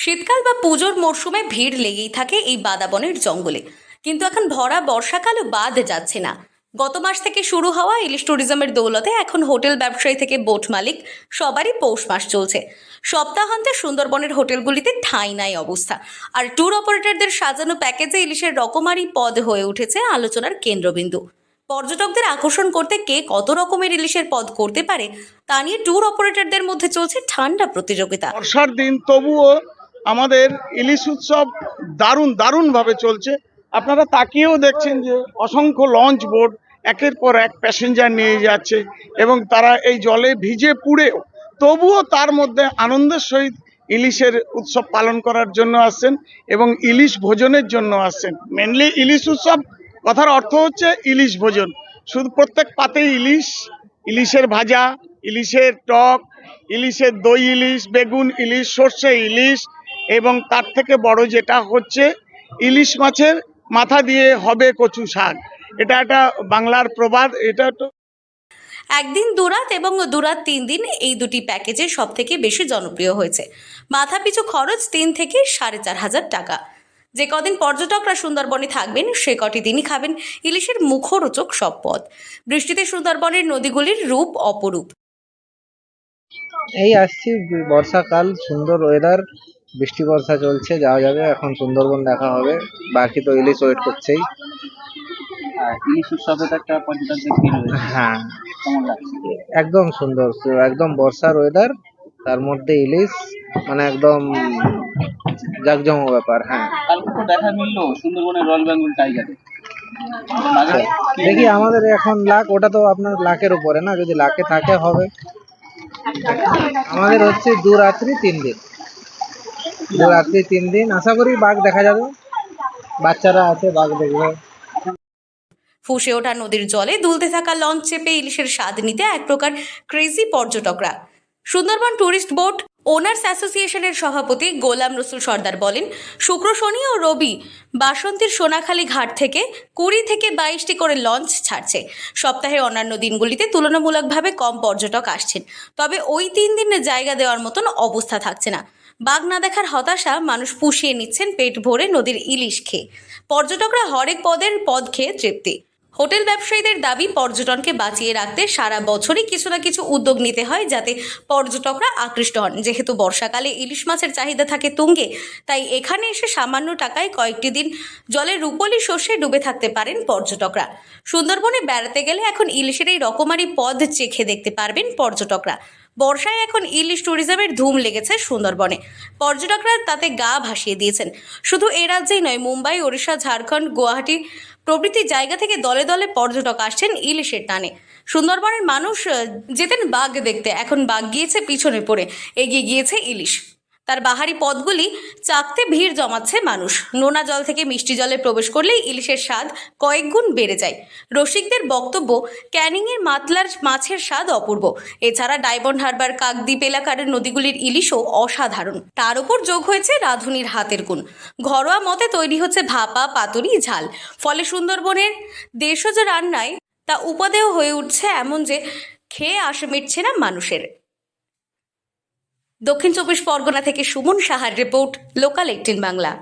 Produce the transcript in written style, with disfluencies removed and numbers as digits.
শীতকাল বা পুজোর মরশুমে ভিড় লেগেই থাকে এই বাদাবনের জঙ্গলে, কিন্তু এখন ভরা বর্ষাকালও বাদ যাচ্ছে না। গত মাস থেকে শুরু হওয়া ইলিশ ট্যুরিজমের দৌলতে এখন হোটেল ব্যবসায়ী থেকে বোট মালিক সবারই পৌষ মাস চলছে। সপ্তাহান্তে সুন্দরবনের হোটেলগুলিতে ঠাঁই নাই অবস্থা, আর ট্যুর অপারেটরদের সাজানো প্যাকেজে ইলিশের রকমারি পদ হয়ে উঠেছে আলোচনার কেন্দ্রবিন্দু। পর্যটকদের আকর্ষণ করতে কে কত রকমের ইলিশের পদ করতে পারে তা নিয়ে ট্যুর অপারেটরদের মধ্যে চলছে ঠান্ডা প্রতিযোগিতা। বর্ষার দিন তবুও আমাদের ইলিশ উৎসব দারুণভাবে চলছে। আপনারা তাকিয়েও দেখছেন যে অসংখ্য লঞ্চ বোট একের পর এক প্যাসেঞ্জার নিয়ে যাচ্ছে এবং তারা এই জলে ভিজে পুড়েও তবুও তার মধ্যে আনন্দের সহিত ইলিশের উৎসব পালন করার জন্য আসছেন এবং ইলিশ ভোজনের জন্য আসছেন। মেনলি ইলিশ উৎসব কথার অর্থ হচ্ছে ইলিশ ভোজন। শুধু প্রত্যেক পাতেই ইলিশ, ইলিশের ভাজা, ইলিশের টক, ইলিশের দই ইলিশ, বেগুন ইলিশ, সর্ষে ইলিশ এবং তার থেকে বড় যেটা হচ্ছে ইলিশ মাছের মাথা দিয়ে হবে কচু শাক। এটা একটা বাংলার প্রবাদ। এটা তো একদিন দুরাত এবং দুরাত 3 দিন এই দুটি প্যাকেজে সব থেকে বেশি জনপ্রিয় হয়েছে। মাথাপিছু খরচ 3 থেকে 4,500 টাকা। যে কদিন পর্যটকরা সুন্দরবনে থাকবেন সে কটি দিনই খাবেন ইলিশের মুখরোচক সব পদ। বৃষ্টিতে সুন্দরবনের নদীগুলির রূপ অপরূপ। এই আসছি, বর্ষাকাল, সুন্দর ওয়েদার, বৃষ্টি বর্ষা চলছে, যাওয়া যাবে। এখন সুন্দরবন দেখা হবে, বাকি তো ইলিশ ওয়েট করছেই। ইলিশ উৎসবে তো একটা পর্যটকদের ভিড় হয়েছে, হ্যাঁ, কেমন লাগছে? একদম সুন্দর, একদম বর্ষার ওয়েদার, তার মধ্যে ইলিশ, মানে একদম জাঁকজমক ব্যাপার। হ্যাঁ, কালকে তো দেখা মিললো সুন্দরবনের রয়্যাল বেঙ্গল টাইগারে। দেখি আমাদের এখন লাখ, ওটা তো আপনার লাখের উপরে না, যদি লাখে থাকে হবে। আমাদের হচ্ছে 2 রাত্রি 3 দিন, 2 রাত্রি 3 দিন। আশা করি বাঘ দেখা যাবে, বাচ্চারা আছে, বাঘ দেখবে। ফুঁসে ওঠা নদীর জলে দুলতে থাকা লঞ্চ চেপে ইলিশের স্বাদ নিতে এক প্রকার ক্রেজি পর্যটকরা। সুন্দরবন ট্যুরিস্ট বোট ওনার্স অ্যাসোসিয়েশনের সভাপতি গোলাম রসুল সর্দার বলেন, শুক্র, শনি ও রবি বাসন্তীর সোনাখালী ঘাট থেকে 20 থেকে 22টি করে লঞ্চ ছাড়ছে। সপ্তাহের অন্যান্য দিনগুলিতে তুলনামূলকভাবে কম পর্যটক আসছেন, তবে ওই 3 দিনে জায়গা দেওয়ার মতন অবস্থা থাকছে না। বাঘ না দেখার হতাশা মানুষ পুষিয়ে নিচ্ছেন পেট ভরে নদীর ইলিশ খেয়ে। পর্যটকরা হরেক পদের পদ খেয়ে তৃপ্তি। হোটেল ব্যবসায়ীদের দাবি, পর্যটনকে বাঁচিয়ে রাখতে সারা বছরই কিছু না কিছু উদ্যোগ নিতে হয় যাতে পর্যটকরা আকৃষ্ট হন। যেহেতু বর্ষাকালে ইলিশ মাছের চাহিদা থাকে তুঙ্গে, তাই এখানে এসে সামান্য টাকায় কয়েকটি দিন জলে রূপলি শস্যে ডুবে থাকতে পারেন পর্যটকরা। সুন্দরবনে বেড়াতে গেলে এখন ইলিশের এই রকমারি পদ চেখে দেখতে পারবেন পর্যটকরা। বর্ষায় এখন ইলিশ ট্যুরিজমের ধুম লেগেছে সুন্দরবনে। পর্যটকরা তাতে গা ভাসিয়ে দিয়েছেন। শুধু এ রাজ্যেই নয়, মুম্বাই, ওড়িশা, ঝাড়খণ্ড, গুয়াহাটি প্রভৃতি জায়গা থেকে দলে দলে পর্যটক আসছেন ইলিশের টানে। সুন্দরবনের মানুষ যেতেন বাঘ দেখতে, এখন বাঘ গিয়েছে পিছনে পড়ে, এগিয়ে গিয়েছে ইলিশ। তার বাহারি পদগুলি চাকতে ভিড় জমাচ্ছে মানুষ। নোনা জল থেকে মিষ্টি জলে প্রবেশ করলেই ইলিশের স্বাদ কয়েক গুণ বেড়ে যায়। রসিকদের বক্তব্য, ক্যানিংয়ের মাতলার মাছের স্বাদ অপূর্ব। এছাড়া ডায়মন্ড হারবার, কাকদ্বীপ এলাকার নদীগুলির ইলিশও অসাধারণ। তার উপর যোগ হয়েছে রাঁধুনির হাতের গুণ। ঘরোয়া মতে তৈরি হচ্ছে ভাপা, পাতুরি, ঝাল। ফলে সুন্দরবনের দেশজ রান্নায় তা উপাদেয় হয়ে উঠছে এমন যে খেয়ে আশে মিটছে না মানুষের। দক্ষিণ 24 পরগনা থেকে সুমন সাহার রিপোর্ট, লোকাল 18 বাংলা।